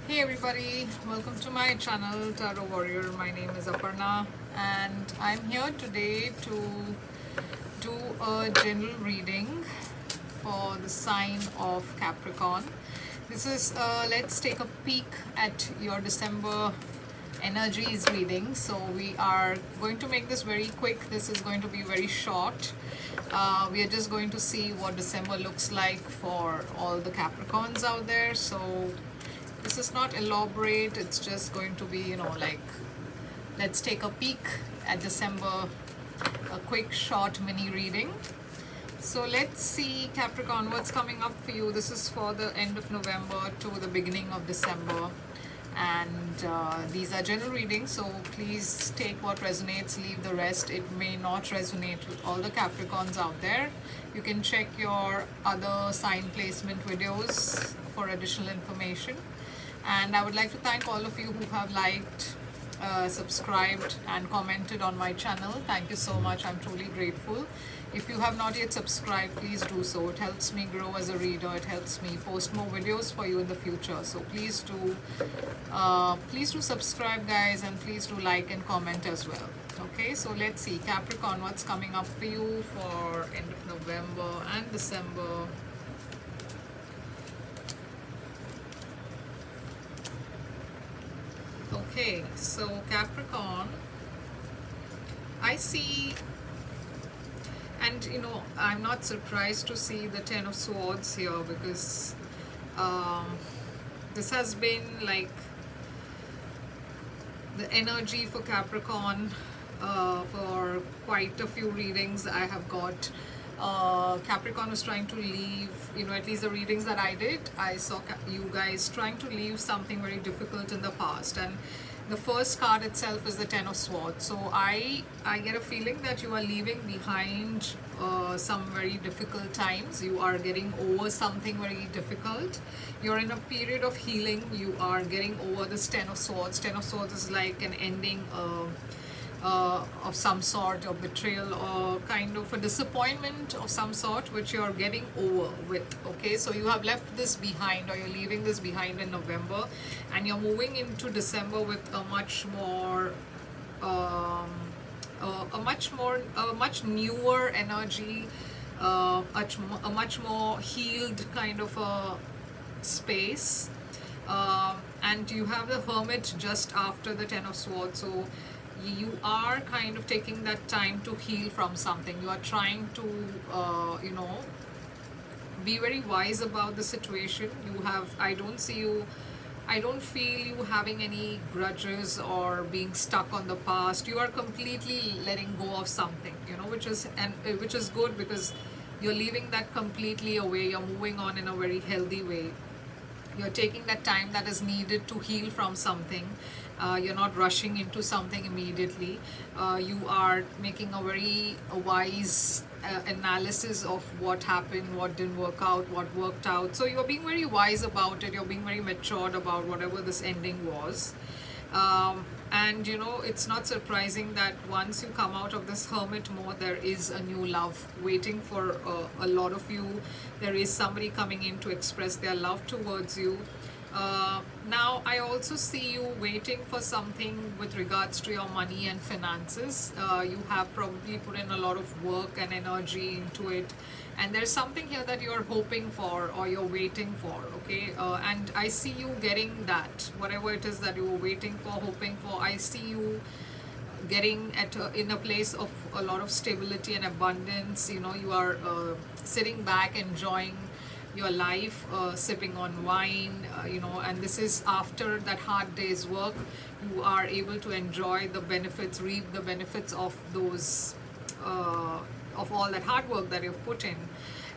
Hey everybody, welcome to my channel Tarot Warrior. My name is Aparna and I'm here today to do a general reading for the sign of Capricorn. This is let's take a peek at your December energies reading. So we are going to make this very quick. This is going to be very short. We are just going to see what December looks like for all the Capricorns out there. So this is not elaborate, it's just going to be, like, let's take a peek at December, a quick short mini reading. So let's see, Capricorn, what's coming up for you. This is for the end of November to the beginning of December. And these are general readings, so please take what resonates, leave the rest. It may not resonate with all the Capricorns out there. You can check your other sign placement videos for additional information. And I would like to thank all of you who have liked, subscribed and commented on my channel. Thank you so much. I'm truly grateful. If you have not yet subscribed, please do so. It helps me grow as a reader. It helps me post more videos for you in the future. So please do subscribe, guys, and please do like and comment as well. Okay, so let's see, Capricorn, what's coming up for you for end of November and December. Okay, so Capricorn, I see, and I'm not surprised to see the Ten of Swords here because this has been like the energy for Capricorn for quite a few readings I have got. Capricorn was trying to leave, at least the readings that I did, I saw you guys trying to leave something very difficult in the past. And the first card itself is the Ten of Swords. So I get a feeling that you are leaving behind some very difficult times. You are getting over something very difficult. You're in a period of healing. You are getting over this Ten of Swords. Ten of Swords is like an ending of some sort, of betrayal or kind of a disappointment of some sort, which you're getting over with. Okay, so you have left this behind, or you're leaving this behind in November, and you're moving into December with a much more a much newer energy, a much more healed kind of a space. And you have the Hermit just after the Ten of Swords. So you are kind of taking that time to heal from something. You are trying to be very wise about the situation. I don't feel you having any grudges or being stuck on the past. You are completely letting go of something, which is good, because you're leaving that completely away. You're moving on in a very healthy way. You're taking that time that is needed to heal from something. You're not rushing into something immediately. You are making a very wise analysis of what happened, what didn't work out, what worked out. So you're being very wise about it. You're being very matured about whatever this ending was. And it's not surprising that once you come out of this Hermit mode, there is a new love waiting for a lot of you. There is somebody coming in to express their love towards you. Now I also see you waiting for something with regards to your money and finances. You have probably put in a lot of work and energy into it, and there's something here that you're hoping for or you're waiting for. Okay, and I see you getting that, whatever it is that you were waiting for, hoping for. I see you getting in a place of a lot of stability and abundance. You are sitting back enjoying your life, sipping on wine, and this is after that hard day's work. You are able to enjoy the benefits, reap the benefits of those of all that hard work that you've put in.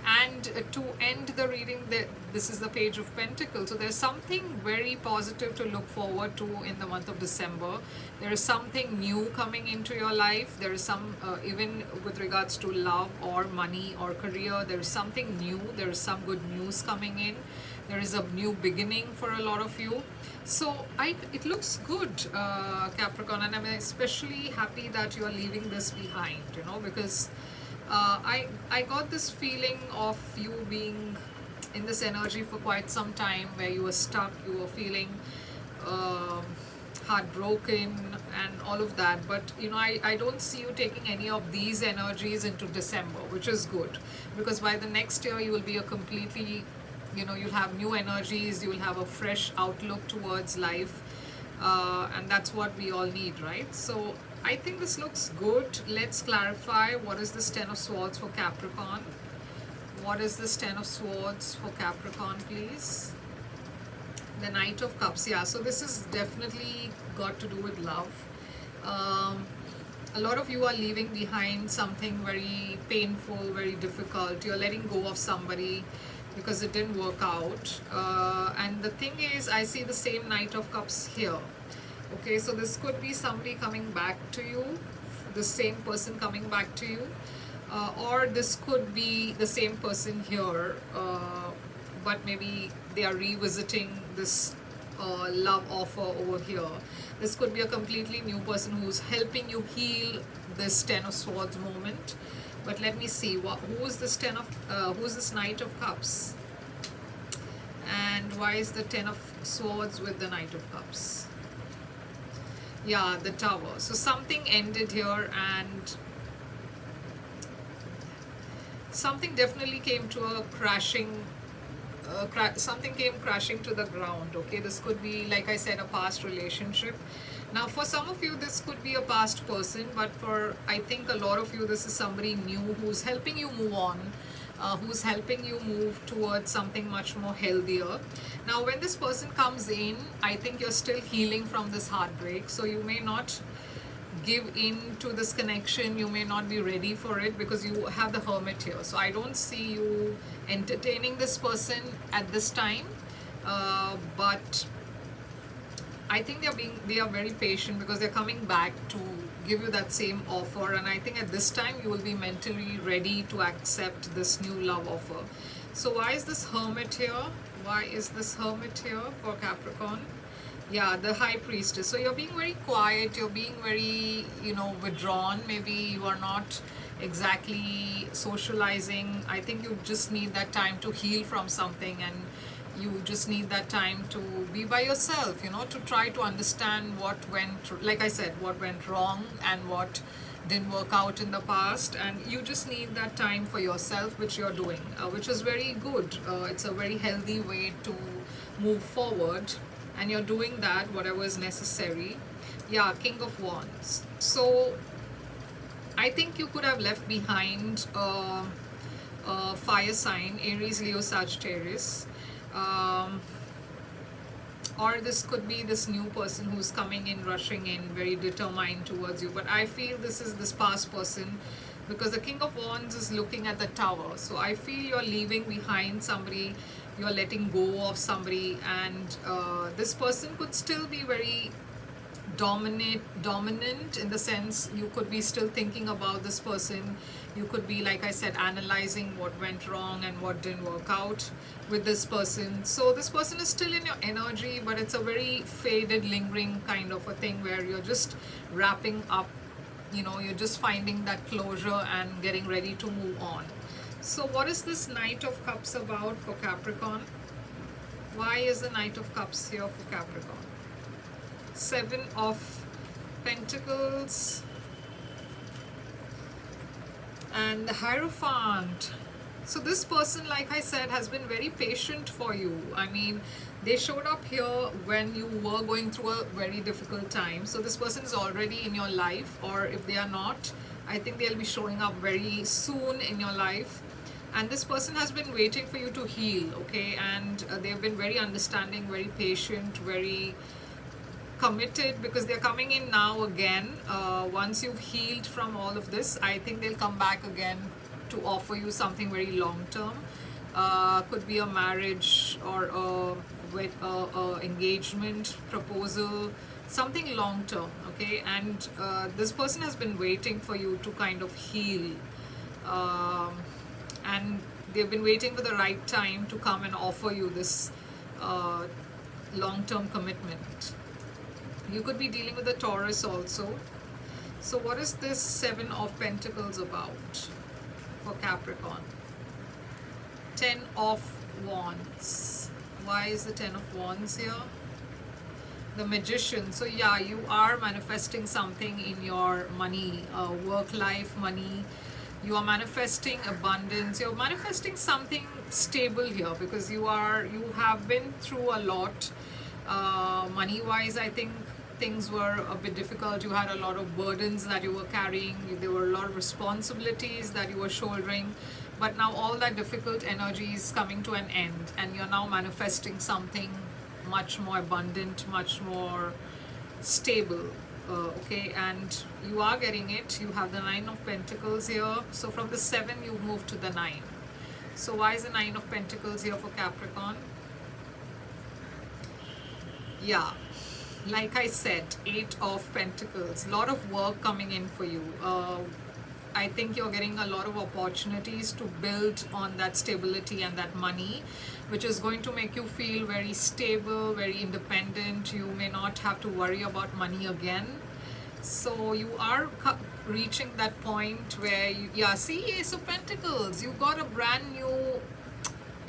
And to end the reading, this is the Page of Pentacles. So there's something very positive to look forward to in the month of December. There is something new coming into your life. There is some, even with regards to love or money or career, there is something new. There is some good news coming in. There is a new beginning for a lot of you. So it looks good, Capricorn, and I'm especially happy that you are leaving this behind, because I got this feeling of you being in this energy for quite some time, where you were stuck, you were feeling um, heartbroken and all of that. But I don't see you taking any of these energies into December, which is good, because by the next year you will be a completely, you'll have new energies, you will have a fresh outlook towards life, and that's what we all need, right? So I think this looks good. Let's clarify, what is this Ten of Swords for Capricorn? What is this Ten of Swords for Capricorn, please? The Knight of Cups. Yeah, so this is definitely got to do with love. Um, a lot of you are leaving behind something very painful, very difficult. You're letting go of somebody because it didn't work out. And the thing is, I see the same Knight of Cups here. Okay, so this could be somebody coming back to you, the same person coming back to you, or this could be the same person here, but maybe they are revisiting this love offer over here. This could be a completely new person who's helping you heal this Ten of Swords moment. But let me see, who is this who's this Knight of Cups, and why is the Ten of Swords with the Knight of Cups? Yeah, the Tower. So something ended here, and something definitely came to a crashing, something came crashing to the ground. Okay, this could be, like I said, a past relationship. Now for some of you this could be a past person, but for, I think, a lot of you, this is somebody new who's helping you move on, who's helping you move towards something much more healthier. Now when this person comes in, I think you're still healing from this heartbreak, so you may not give in to this connection, you may not be ready for it, because you have the Hermit here. So I don't see you entertaining this person at this time, but I think they are very patient, because they're coming back to give you that same offer, and I think at this time you will be mentally ready to accept this new love offer. So why is this Hermit here? Why is this Hermit here for Capricorn? Yeah, the High Priestess. So you're being very quiet, you're being very, withdrawn. Maybe you are not exactly socializing. I think you just need that time to heal from something, and you just need that time to be by yourself, to try to understand what went, like I said, what went wrong and what didn't work out in the past. And you just need that time for yourself, which you're doing, which is very good. It's a very healthy way to move forward, and you're doing that, whatever is necessary. Yeah, King of Wands. So I think you could have left behind a fire sign, Aries, Leo, Sagittarius. Or this could be this new person who's coming in, rushing in, very determined towards you. But I feel this is this past person, because the King of Wands is looking at the Tower. So I feel you're leaving behind somebody, you're letting go of somebody, and this person could still be very dominant, in the sense you could be still thinking about this person. You could be, like I said, analyzing what went wrong and what didn't work out with this person. So this person is still in your energy, but it's a very faded, lingering kind of a thing, where you're just wrapping up, you're just finding that closure and getting ready to move on. So what is this Knight of Cups about for Capricorn? Why is the Knight of Cups here for Capricorn? Seven of Pentacles and the Hierophant. So this person, like I said, has been very patient for you. I mean, they showed up here when you were going through a very difficult time. So this person is already in your life, or if they are not, I think they'll be showing up very soon in your life. And this person has been waiting for you to heal, okay? And they've been very understanding, very patient, very committed, because they're coming in now again. Once you've healed from all of this, I think they'll come back again to offer you something very long term. Could be a marriage, or a engagement proposal, something long term, okay? And this person has been waiting for you to kind of heal, and they've been waiting for the right time to come and offer you this long-term commitment. You could be dealing with a Taurus also. So what is this Seven of Pentacles about for Capricorn? Ten of Wands. Why is the Ten of Wands here? The Magician. So yeah, you are manifesting something in your money, work life, money. You are manifesting abundance. You're manifesting something stable here because you have been through a lot. Money wise, I think things were a bit difficult. You had a lot of burdens that you were carrying. There were a lot of responsibilities that you were shouldering. But now all that difficult energy is coming to an end, and you're now manifesting something much more abundant, much more stable. Okay, and you are getting it. You have the Nine of Pentacles here. So from the 7, you move to the 9. So why is the Nine of Pentacles here for Capricorn? Yeah, like I said, 8 of Pentacles. A lot of work coming in for you. I think you're getting a lot of opportunities to build on that stability and that money, which is going to make you feel very stable, very independent. You may not have to worry about money again. So you are reaching that point where you, yeah, see, Ace of Pentacles, you got a brand new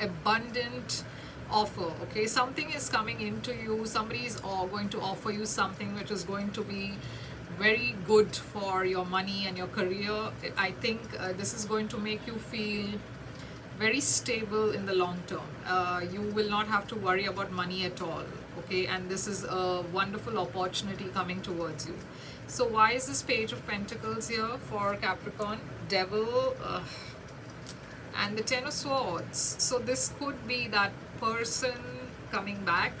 abundant offer. Okay, something is coming into you. Somebody is going to offer you something which is going to be very good for your money and your career. I think this is going to make you feel very stable in the long term. You will not have to worry about money at all. Okay, and this is a wonderful opportunity coming towards you. So why is this Page of Pentacles here for Capricorn? Devil and the Ten of Swords. So this could be that person coming back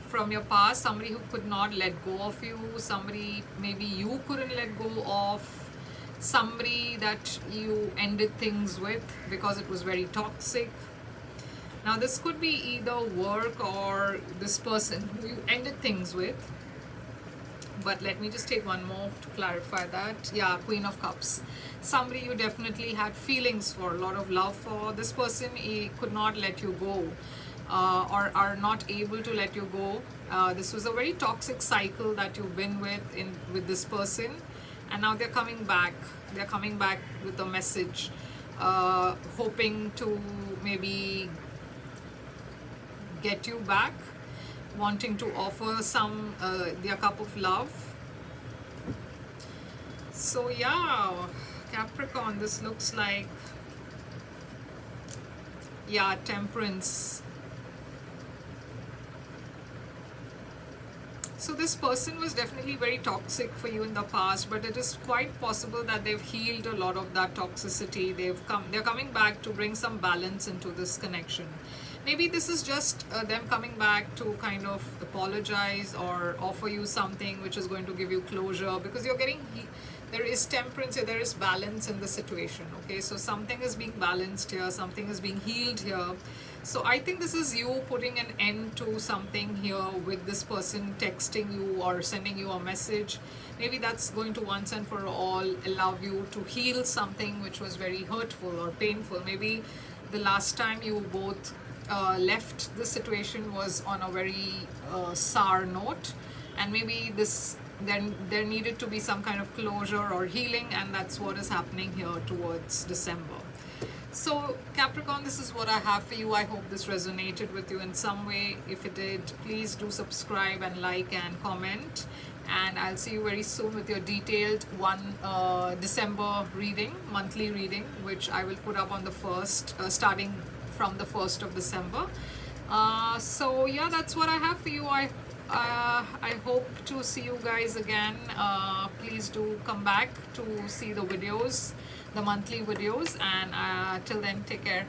from your past, somebody who could not let go of you, somebody maybe you couldn't let go of, somebody that you ended things with because it was very toxic. Now this could be either work or this person who you ended things with. But let me just take one more to clarify that. Yeah, Queen of Cups. Somebody you definitely had feelings for, a lot of love for. This person, he could not let you go. Or are not able to let you go. This was a very toxic cycle that you've been with this person, and now they're coming back. They're coming back with a message, hoping to maybe get you back, wanting to offer some their cup of love. So yeah, Capricorn, this looks like, yeah, Temperance. So this person was definitely very toxic for you in the past, but it is quite possible that they've healed a lot of that toxicity. They're coming back to bring some balance into this connection. Maybe this is just them coming back to kind of apologize or offer you something which is going to give you closure, because you're getting, there is temperance here, there is balance in the situation. Okay, so something is being balanced here, something is being healed here. So I think this is you putting an end to something here with this person texting you or sending you a message. Maybe that's going to once and for all allow you to heal something which was very hurtful or painful. Maybe the last time you both left this situation was on a very sour note, and maybe this there needed to be some kind of closure or healing, and that's what is happening here towards December. So Capricorn, this is what I have for you. I hope this resonated with you in some way. If it did, please do subscribe and like and comment, and I'll see you very soon with your detailed December reading, monthly reading, which I will put up on the 1st, starting from the 1st of December. So yeah, that's what I have for you. I hope to see you guys again. Please do come back to see the videos, the monthly videos, and till then, take care.